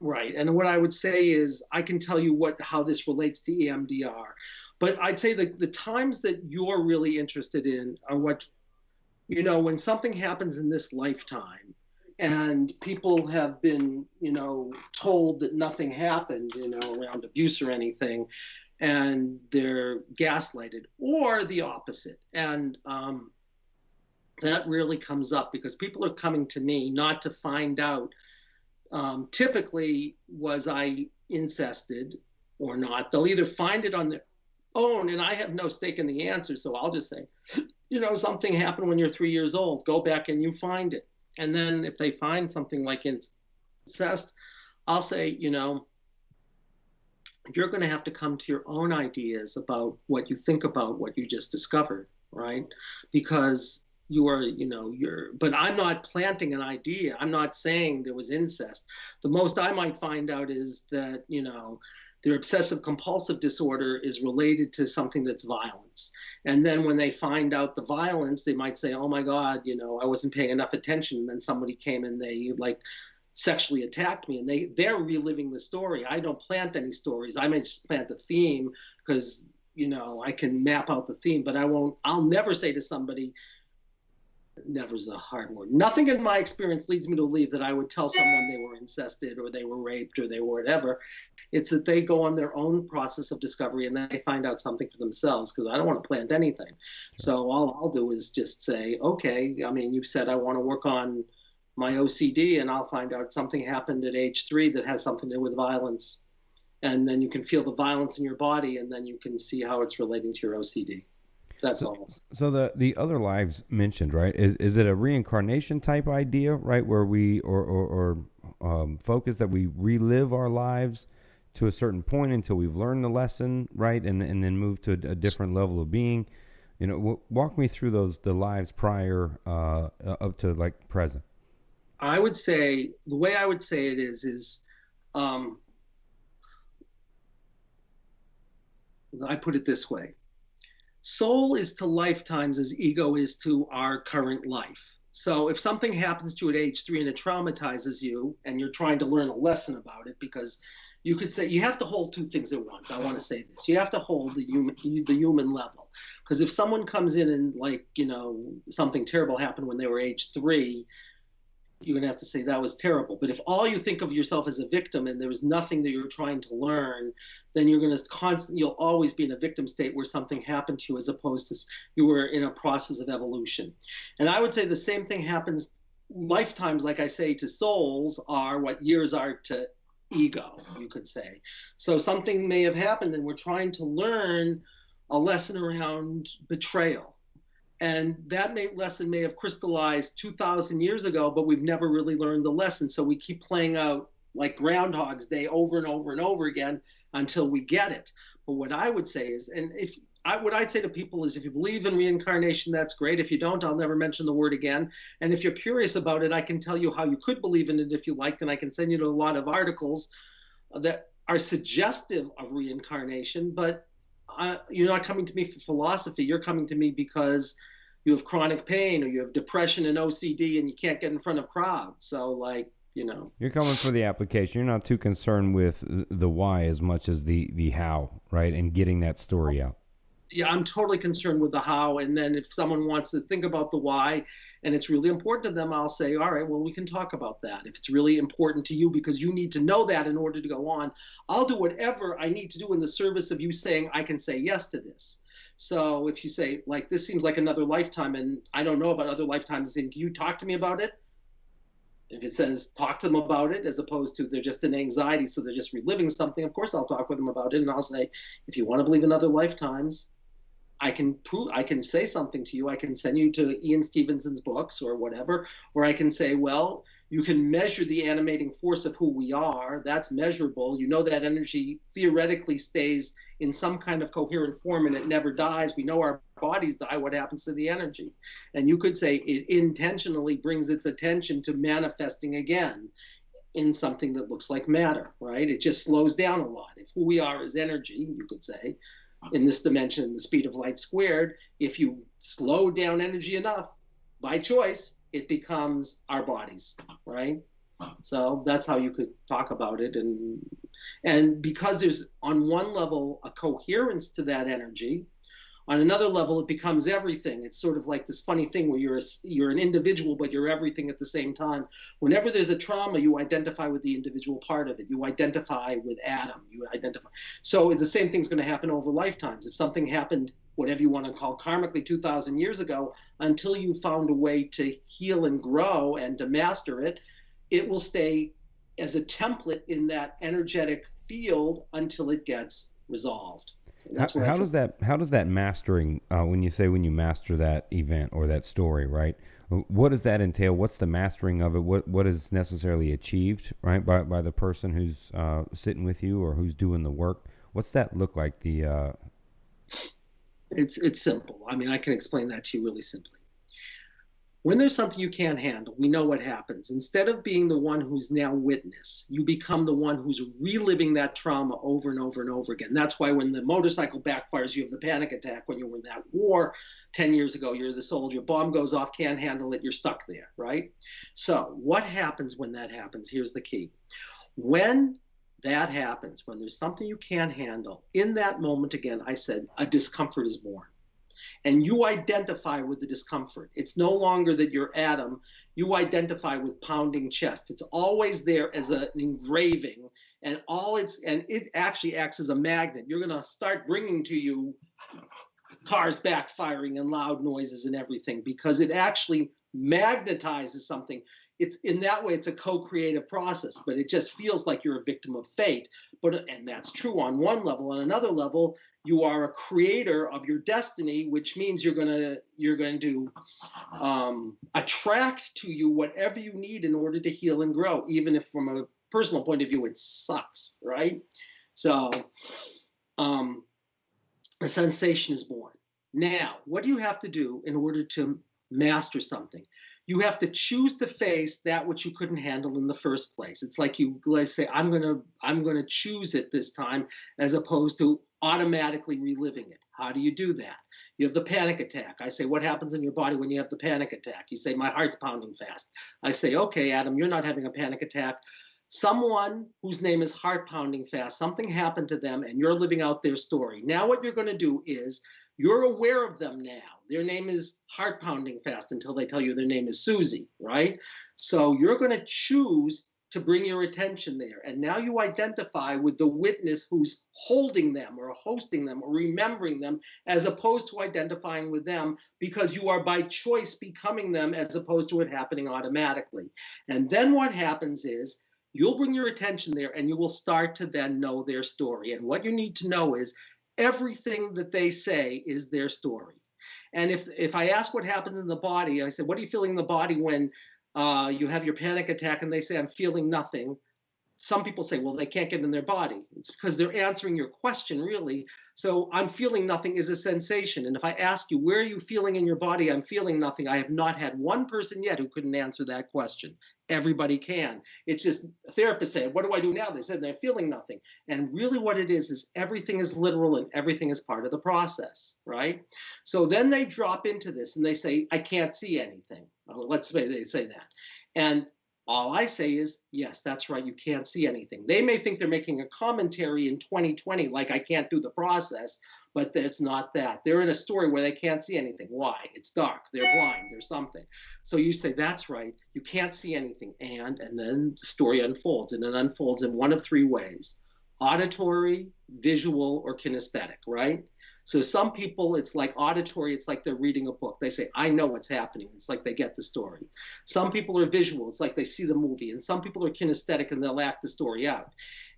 Right. And what I would say is, I can tell you how this relates to EMDR, but I'd say the times that you're really interested in are when something happens in this lifetime, and people have been, told that nothing happened, around abuse or anything, and they're gaslighted, or the opposite. And that really comes up because people are coming to me not to find out, typically, was I incested or not. They'll either find it on their own, and I have no stake in the answer, so I'll just say, something happened when you're 3 years old. Go back and you find it. And then if they find something like incest, I'll say, you're going to have to come to your own ideas about what you think about what you just discovered, right? Because you are, but I'm not planting an idea. I'm not saying there was incest. The most I might find out is that, their obsessive compulsive disorder is related to something that's violence. And then when they find out the violence, they might say, oh my God, I wasn't paying enough attention. And then somebody came and they sexually attacked me, and they're reliving the story. I don't plant any stories. I may just plant a theme because, I can map out the theme, but I'll never say to somebody, never's a hard word. Nothing in my experience leads me to believe that I would tell someone they were incested or they were raped or they were whatever. It's that they go on their own process of discovery and they find out something for themselves, because I don't want to plant anything. So all I'll do is just say, okay, you've said I want to work on my OCD, and I'll find out something happened at age 3 that has something to do with violence. And then you can feel the violence in your body, and then you can see how it's relating to your OCD. That's all. So the other lives mentioned, right? Is it a reincarnation type idea, right? Where we or focus that we relive our lives to a certain point until we've learned the lesson, right? And then move to a different level of being. Walk me through the lives prior up to present. I would say the way I would say it is I put it this way. Soul is to lifetimes as ego is to our current life. So if something happens to you at age 3 and it traumatizes you, and you're trying to learn a lesson about it, because you could say you have to hold 2 things at once. I want to say this. You have to hold the human level. Because if someone comes in and something terrible happened when they were age 3, you're going to have to say that was terrible. But if all you think of yourself as a victim and there was nothing that you're trying to learn, then you're going to you'll always be in a victim state where something happened to you, as opposed to you were in a process of evolution. And I would say the same thing happens. Lifetimes, like I say, to souls are what years are to ego, you could say. So something may have happened and we're trying to learn a lesson around betrayal. And that lesson may have crystallized 2,000 years ago, but we've never really learned the lesson. So we keep playing out like Groundhog's Day over and over and over again until we get it. But what I would say is, what I'd say to people is, if you believe in reincarnation, that's great. If you don't, I'll never mention the word again. And if you're curious about it, I can tell you how you could believe in it if you liked, and I can send you to a lot of articles that are suggestive of reincarnation. But you're not coming to me for philosophy. You're coming to me because you have chronic pain, or you have depression and OCD, and you can't get in front of crowds. So you're coming for the application. You're not too concerned with the why as much as the how, right? And getting that story out. Yeah, I'm totally concerned with the how. And then if someone wants to think about the why and it's really important to them, I'll say, all right, well, we can talk about that. If it's really important to you because you need to know that in order to go on, I'll do whatever I need to do in the service of you saying I can say yes to this. So if you say, this seems like another lifetime and I don't know about other lifetimes, then can you talk to me about it? If it says talk to them about it, as opposed to they're just in anxiety, so they're just reliving something, of course I'll talk with them about it. And I'll say, if you want to believe in other lifetimes, I can say something to you. I can send you to Ian Stevenson's books or whatever, or I can say, well, you can measure the animating force of who we are. That's measurable. You know that energy theoretically stays in some kind of coherent form and it never dies. We know our bodies die. What happens to the energy? And you could say it intentionally brings its attention to manifesting again in something that looks like matter, right? It just slows down a lot. If who we are is energy, you could say, in this dimension, the speed of light squared, if you slow down energy enough, by choice, it becomes our bodies, right? So that's how you could talk about it. And because there's, on one level, a coherence to that energy, On another level, it becomes everything. It's sort of like this funny thing where you're an individual, but you're everything at the same time. Whenever there's a trauma, you identify with the individual part of it. You identify with Adam. You identify. So it's the same thing's going to happen over lifetimes. If something happened, whatever you want to call karmically 2,000 years ago, until you found a way to heal and grow and to master it, it will stay as a template in that energetic field until it gets resolved. How does that mastering, when you master that event or that story, right? What does that entail? What's the mastering of it? What is necessarily achieved, right, by the person who's sitting with you or who's doing the work? What's that look like? It's simple. I mean, I can explain that to you really simply. When there's something you can't handle, we know what happens. Instead of being the one who's now witness, you become the one who's reliving that trauma over and over and over again. That's why when the motorcycle backfires, you have the panic attack. When you were in that war 10 years ago, you're the soldier, bomb goes off, can't handle it, you're stuck there, right? So what happens when that happens? Here's the key. When that happens, when there's something you can't handle, in that moment, again, I said, a discomfort is born. And you identify with the discomfort. It's no longer that you're Adam. You identify with pounding chest. It's always there as an engraving, and it actually acts as a magnet. You're going to start bringing to you cars backfiring and loud noises and everything, because it actually magnetizes something. It's in that way, it's a co-creative process, but it just feels like you're a victim of fate. And that's true on one level. On another level, you are a creator of your destiny, which means you're going to attract to you whatever you need in order to heal and grow, even if from a personal point of view it sucks, right? So a sensation is born. Now, what do you have to do in order to master something? You have to choose to face that which you couldn't handle in the first place. It's like let's say, I'm gonna choose it this time, as opposed to automatically reliving it. How do you do that? You have the panic attack. I say, what happens in your body when you have the panic attack? You say, my heart's pounding fast. I say, okay, Adam, you're not having a panic attack. Someone whose name is heart pounding fast, something happened to them, and you're living out their story. Now what you're going to do is, you're aware of them now. Their name is heart pounding fast until they tell you their name is Susie, right? So you're going to choose to bring your attention there. And now you identify with the witness who's holding them or hosting them or remembering them, as opposed to identifying with them, because you are by choice becoming them, as opposed to it happening automatically. And then what happens is, you'll bring your attention there and you will start to then know their story. And what you need to know is, everything that they say is their story. And if I ask what happens in the body, I said, what are you feeling in the body when you have your panic attack? And they say, I'm feeling nothing. Some people say, well, they can't get in their body. It's because they're answering your question, really. So I'm feeling nothing is a sensation. And if I ask you, where are you feeling in your body? I'm feeling nothing. I have not had one person yet who couldn't answer that question. Everybody can. It's just a therapist said, what do I do now? They said they're feeling nothing. And really what it is everything is literal and everything is part of the process, right? So then they drop into this and they say, I can't see anything. Let's say they say that. And all I say is, yes, that's right, you can't see anything. They may think they're making a commentary in 2020, like I can't do the process, but it's not that. They're in a story where they can't see anything. Why? It's dark, they're blind, there's something. So you say, that's right, you can't see anything. And then the story unfolds, and it unfolds in one of three ways: auditory, visual, or kinesthetic, right? So some people, it's like auditory, it's like they're reading a book. They say, I know what's happening. It's like they get the story. Some people are visual, it's like they see the movie. And some people are kinesthetic and they'll act the story out.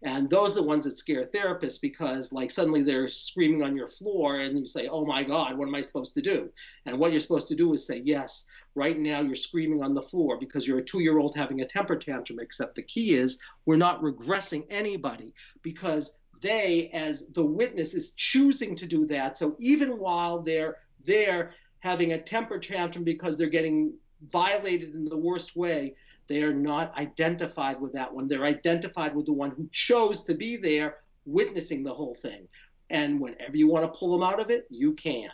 And those are the ones that scare therapists, because like suddenly they're screaming on your floor and you say, oh my God, what am I supposed to do? And what you're supposed to do is say, yes, right now you're screaming on the floor because you're a 2-year-old having a temper tantrum, except the key is we're not regressing anybody, because they, as the witness, is choosing to do that. So even while they're there having a temper tantrum because they're getting violated in the worst way, they are not identified with that one. They're identified with the one who chose to be there witnessing the whole thing. And whenever you want to pull them out of it, you can.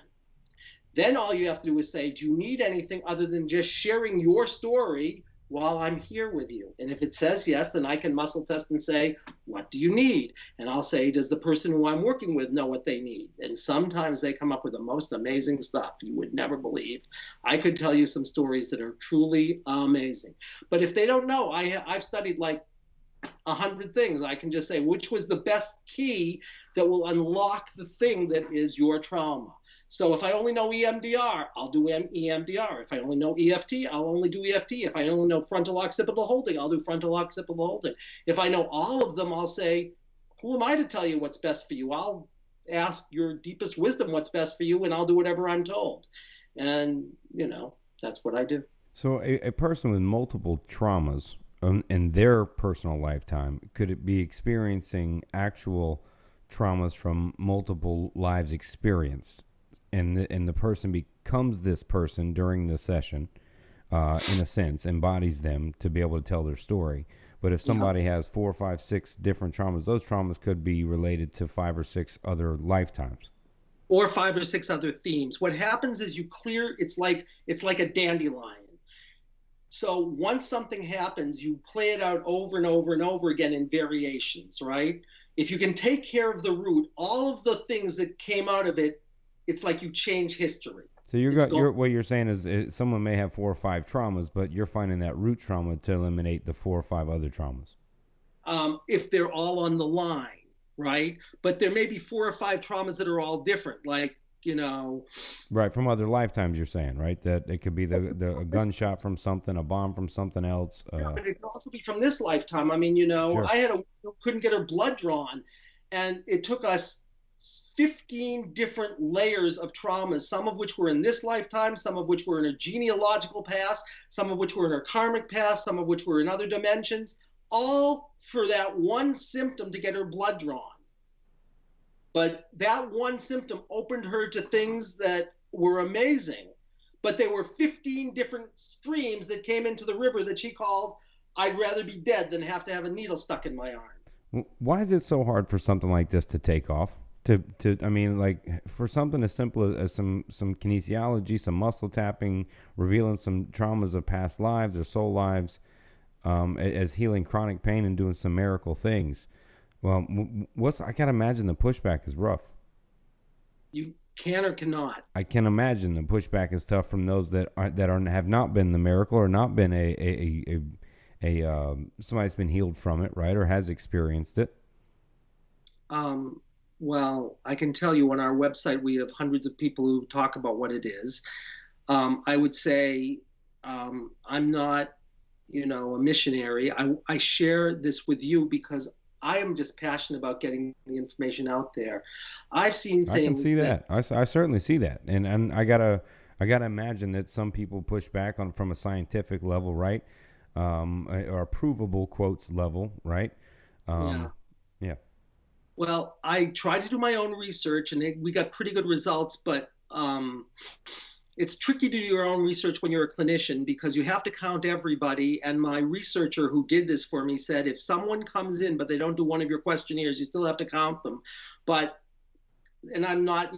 Then all you have to do is say, do you need anything other than just sharing your story while I'm here with you. And if it says yes, then I can muscle test and say, what do you need? And I'll say, does the person who I'm working with know what they need? And sometimes they come up with the most amazing stuff you would never believe. I could tell you some stories that are truly amazing. But if they don't know, I've studied like 100 things. I can just say, which was the best key that will unlock the thing that is your trauma? So if I only know EMDR, I'll do EMDR. If I only know EFT, I'll only do EFT. If I only know frontal occipital holding, I'll do frontal occipital holding. If I know all of them, I'll say, who am I to tell you what's best for you? I'll ask your deepest wisdom what's best for you, and I'll do whatever I'm told. And, that's what I do. So a person with multiple traumas in their personal lifetime, could it be experiencing actual traumas from multiple lives experienced? And the person becomes this person during the session, in a sense, embodies them to be able to tell their story. But if somebody has 4, 5, 6 different traumas, those traumas could be related to 5 or 6 other lifetimes. Or 5 or 6 other themes. What happens is you clear, it's like a dandelion. So once something happens, you play it out over and over and over again in variations, right? If you can take care of the root, all of the things that came out of it, it's like you change history. So what you're saying is someone may have 4 or 5 traumas, but you're finding that root trauma to eliminate the 4 or 5 other traumas. If they're all on the line, right? But there may be 4 or 5 traumas that are all different, like, Right, from other lifetimes, you're saying, right? That it could be a gunshot from something, a bomb from something else. But it could also be from this lifetime. I mean, Sure. I couldn't get her blood drawn, and it took us 15 different layers of traumas, some of which were in this lifetime, some of which were in a genealogical past, some of which were in her karmic past, some of which were in other dimensions, all for that one symptom to get her blood drawn. But that one symptom opened her to things that were amazing. But there were 15 different streams that came into the river that she called, I'd rather be dead than have to have a needle stuck in my arm. Why is it so hard for something like this to take off? I mean, like, for something as simple as some kinesiology, some muscle tapping, revealing some traumas of past lives or soul lives, as healing chronic pain and doing some miracle things. Well, I can't imagine the pushback is rough. You can or cannot. I can imagine the pushback is tough from those that have not been the miracle or not been somebody's been healed from it, right, or has experienced it. Well, I can tell you on our website we have hundreds of people who talk about what it is. I would say I'm not, a missionary. I share this with you because I am just passionate about getting the information out there. I've seen things. I can see that. I certainly see that, and I gotta imagine that some people push back on from a scientific level, right, or provable quotes level, right? Yeah. Well, I tried to do my own research, and we got pretty good results, but it's tricky to do your own research when you're a clinician because you have to count everybody. And my researcher who did this for me said, if someone comes in, but they don't do one of your questionnaires, you still have to count them. And I'm not,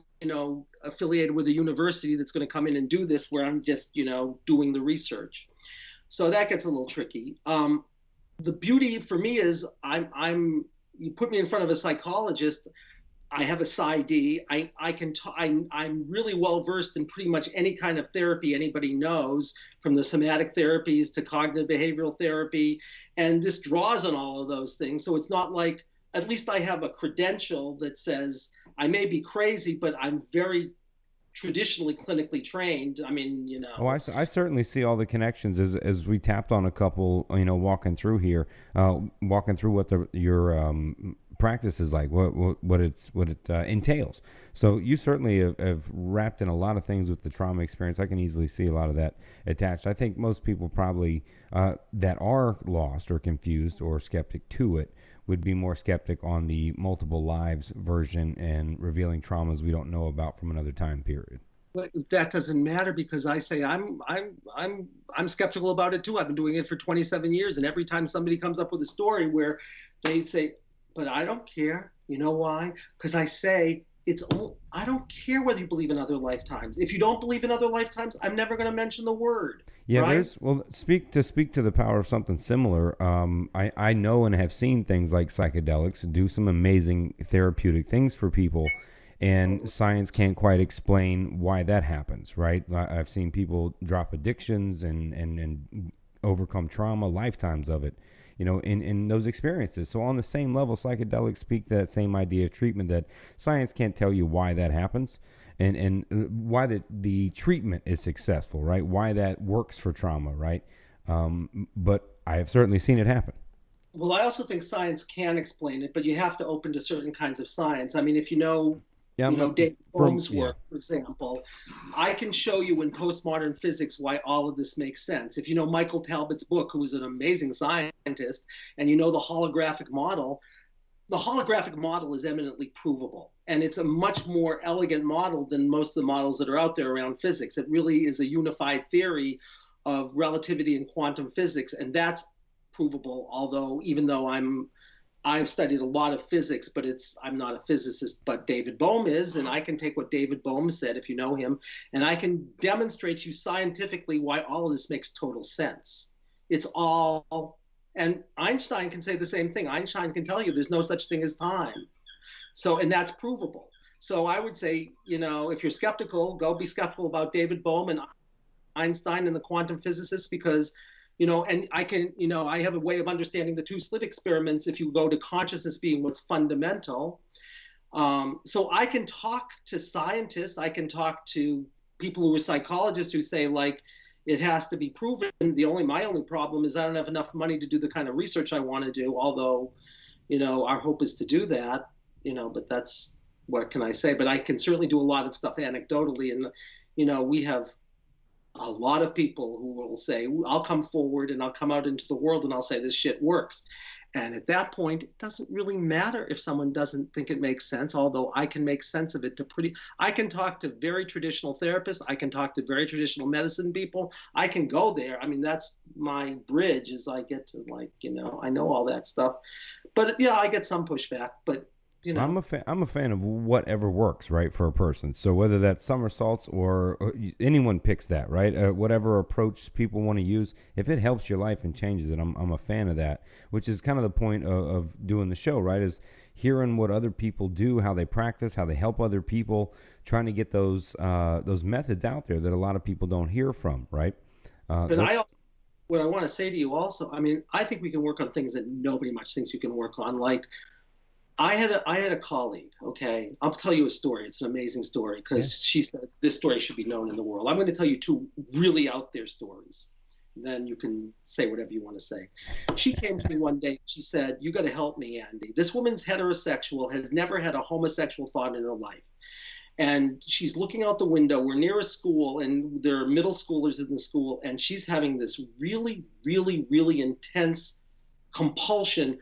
affiliated with a university that's going to come in and do this where I'm just, doing the research. So that gets a little tricky. The beauty for me is you put me in front of a psychologist. I have a PsyD. I'm really well versed in pretty much any kind of therapy anybody knows, from the somatic therapies to cognitive behavioral therapy, and this draws on all of those things. So it's not like, at least I have a credential that says I may be crazy, but I'm very traditionally clinically trained. I mean, Oh, I certainly see all the connections as we tapped on a couple, walking through here, walking through what your practice is like, what it entails. So you certainly have wrapped in a lot of things with the trauma experience. I can easily see a lot of that attached. I think most people probably that are lost or confused or skeptic to it would be more skeptic on the multiple lives version and revealing traumas we don't know about from another time period. But that doesn't matter because I say I'm skeptical about it too. I've been doing it for 27 years, and every time somebody comes up with a story where they say, "But I don't care," you know why? Because I say I don't care whether you believe in other lifetimes. If you don't believe in other lifetimes, I'm never going to mention the word. Yeah, right? there's well speak to the power of something similar. I know and have seen things like psychedelics do some amazing therapeutic things for people, and science can't quite explain why that happens. Right? I've seen people drop addictions and overcome trauma, lifetimes of it. In those experiences. So on the same level, psychedelics speak to that same idea of treatment that science can't tell you why that happens, and why the treatment is successful, right? Why that works for trauma, right? But I have certainly seen it happen. Well, I also think science can explain it, but you have to open to certain kinds of science. I mean, if Yeah, David from Bohm's yeah, work, for example, I can show you in postmodern physics why all of this makes sense. If you know Michael Talbot's book, who was an amazing scientist, and you know the holographic model is eminently provable. And it's a much more elegant model than most of the models that are out there around physics. It really is a unified theory of relativity and quantum physics, and that's provable. Although, even though I've studied a lot of physics, but I'm not a physicist, but David Bohm is, and I can take what David Bohm said, if you know him, and I can demonstrate to you scientifically why all of this makes total sense. It's all, and Einstein can say the same thing. Einstein can tell you there's no such thing as time. So, and that's provable. So I would say, if you're skeptical, go be skeptical about David Bohm and Einstein and the quantum physicists, because and I have a way of understanding the two slit experiments if you go to consciousness being what's fundamental. So I can talk to scientists, I can talk to people who are psychologists who say, like, it has to be proven. My only problem is I don't have enough money to do the kind of research I want to do, although, our hope is to do that, but that's, what can I say? But I can certainly do a lot of stuff anecdotally. And, we have a lot of people who will say, I'll come forward and I'll come out into the world and I'll say this shit works. And at that point, it doesn't really matter if someone doesn't think it makes sense, although I can make sense of it I can talk to very traditional therapists. I can talk to very traditional medicine people. I can go there. I mean, that's my bridge, as I get to, like, I know all that stuff. But yeah, I get some pushback, but I'm a fan of whatever works, right, for a person. So whether that's somersaults or anyone picks that, right? Whatever approach people want to use, if it helps your life and changes it, I'm a fan of that. Which is kind of the point of doing the show, right? Is hearing what other people do, how they practice, how they help other people, trying to get those methods out there that a lot of people don't hear from, right? But what I want to say to you also, I mean, I think we can work on things that nobody much thinks you can work on, like. I had a colleague, okay? I'll tell you a story. It's an amazing story because she said this story should be known in the world. I'm going to tell you two really out there stories. Then you can say whatever you want to say. She came to me one day. She said, "You got to help me, Andy. This woman's heterosexual, has never had a homosexual thought in her life. And she's looking out the window. We're near a school, and there are middle schoolers in the school, and she's having this really, really, really intense compulsion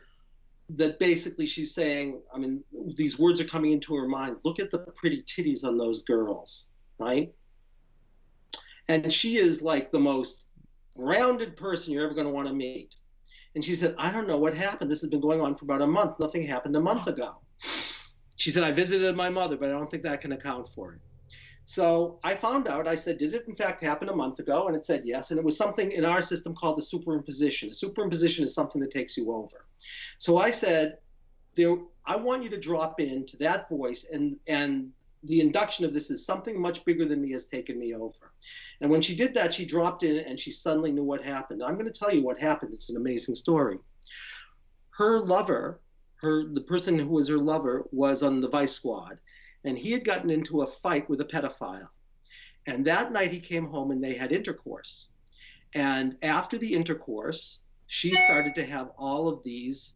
that basically she's saying, I mean, these words are coming into her mind. Look at the pretty titties on those girls, right? And she is like the most rounded person you're ever going to want to meet. And she said, I don't know what happened. This has been going on for about a month. Nothing happened a month ago. She said, I visited my mother, but I don't think that can account for it. So I found out, I said, did it in fact happen a month ago? And it said yes. And it was something in our system called the superimposition. A superimposition is something that takes you over. So I said, I want you to drop into that voice, and the induction of this is something much bigger than me has taken me over. And when she did that, she dropped in and she suddenly knew what happened. I'm going to tell you what happened. It's an amazing story. Her lover, the person who was her lover, was on the vice squad. And he had gotten into a fight with a pedophile. And that night he came home and they had intercourse. And after the intercourse, she started to have all of these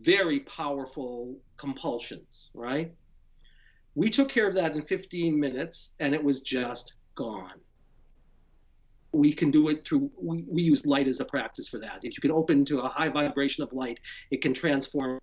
very powerful compulsions, right? We took care of that in 15 minutes and it was just gone. We can do it through, we use light as a practice for that. If you can open to a high vibration of light, it can transform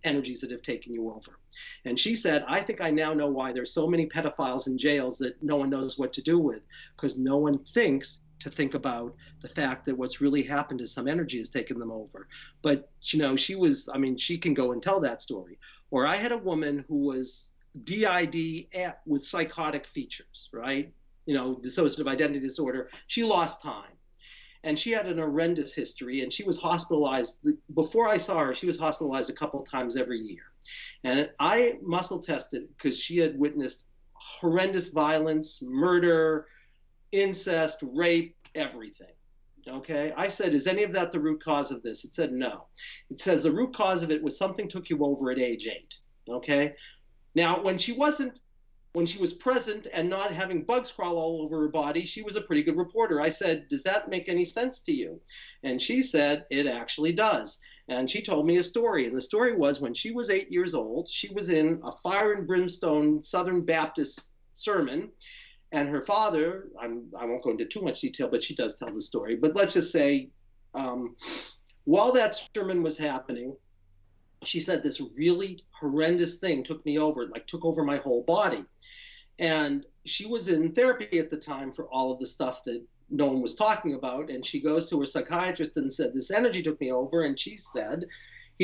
energies that have taken you over. And she said, I think I now know why there's so many pedophiles in jails that no one knows what to do with, because no one thinks to think about the fact that what's really happened is some energy has taken them over. But, she can go and tell that story. Or I had a woman who was DID with psychotic features, right? dissociative identity disorder. She lost time. And she had an horrendous history, and she was hospitalized. Before I saw her, she was hospitalized a couple of times every year. And I muscle tested because she had witnessed horrendous violence, murder, incest, rape, everything. Okay. I said, is any of that the root cause of this? It said no. It says the root cause of it was something took you over at age 8. Okay. Now, when she was present and not having bugs crawl all over her body, she was a pretty good reporter. I said, does that make any sense to you? And she said, it actually does. And she told me a story. And the story was when she was 8 years old, she was in a fire and brimstone Southern Baptist sermon. And her father, I won't go into too much detail, but she does tell the story. But let's just say, while that sermon was happening, she said this really horrendous thing took me over, like took over my whole body. And she was in therapy at the time for all of the stuff that no one was talking about. And she goes to her psychiatrist and said, this energy took me over. And he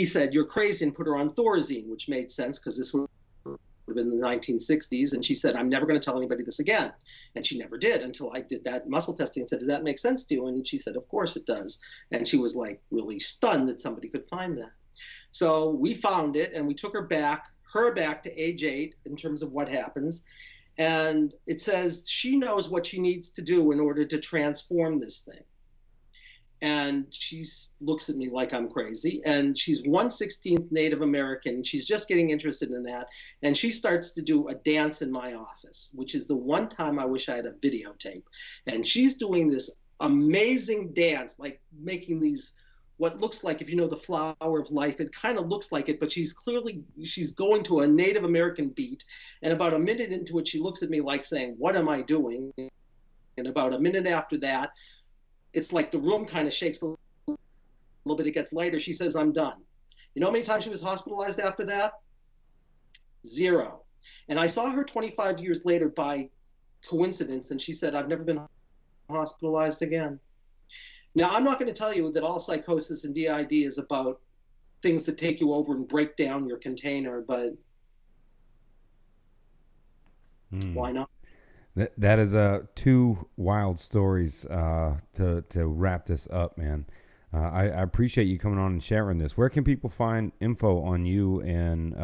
said, you're crazy, and put her on Thorazine, which made sense because this would have been the 1960s. And she said, I'm never going to tell anybody this again. And she never did until I did that muscle testing and said, does that make sense to you? And she said, of course it does. And she was like really stunned that somebody could find that. So we found it, and we took her back to age 8 in terms of what happens. And it says she knows what she needs to do in order to transform this thing. And she looks at me like I'm crazy. And she's 1/16 Native American. She's just getting interested in that. And she starts to do a dance in my office, which is the one time I wish I had a videotape. And she's doing this amazing dance, like making these what looks like, if you know the flower of life, it kind of looks like it, but she's going to a Native American beat. And about a minute into it, she looks at me like saying, what am I doing? And about a minute after that, it's like the room kind of shakes a little bit. It gets lighter. She says, I'm done. You know how many times she was hospitalized after that? 0. And I saw her 25 years later by coincidence, and she said, I've never been hospitalized again. Now, I'm not going to tell you that all psychosis and DID is about things that take you over and break down your container, but why not? That is 2 wild stories to wrap this up, man. I appreciate you coming on and sharing this. Where can people find info on you and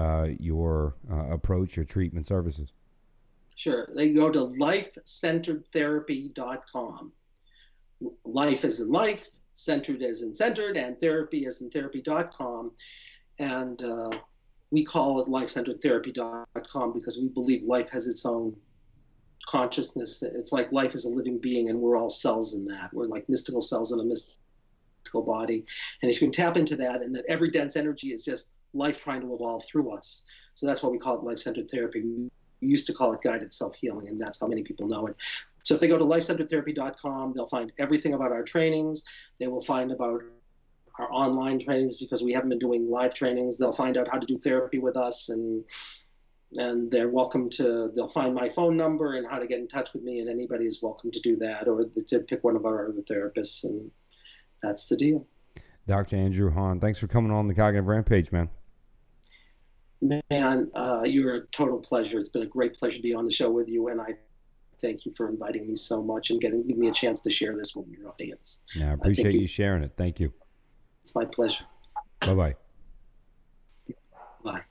your approach, your treatment services? Sure. They go to lifecenteredtherapy.com. Life as in life, centered as in centered, and therapy as in therapy.com. And we call it lifecenteredtherapy.com because we believe life has its own consciousness. It's like life is a living being, and we're all cells in that. We're like mystical cells in a mystical body. And if you can tap into that, and that every dense energy is just life trying to evolve through us. So that's why we call it life-centered therapy. We used to call it guided self-healing, and that's how many people know it. So if they go to lifecenteredtherapy.com, they'll find everything about our trainings. They will find about our online trainings because we haven't been doing live trainings. They'll find out how to do therapy with us, and they're welcome to, they'll find my phone number and how to get in touch with me, and anybody is welcome to do that or to pick one of our other therapists, and that's the deal. Dr. Andrew Hahn, thanks for coming on the Cognitive Rampage, man. Man, you're a total pleasure. It's been a great pleasure to be on the show with you, and I thank you for inviting me so much and giving me a chance to share this with your audience. Yeah, I appreciate you sharing it. Thank you. It's my pleasure. Bye-bye. Bye.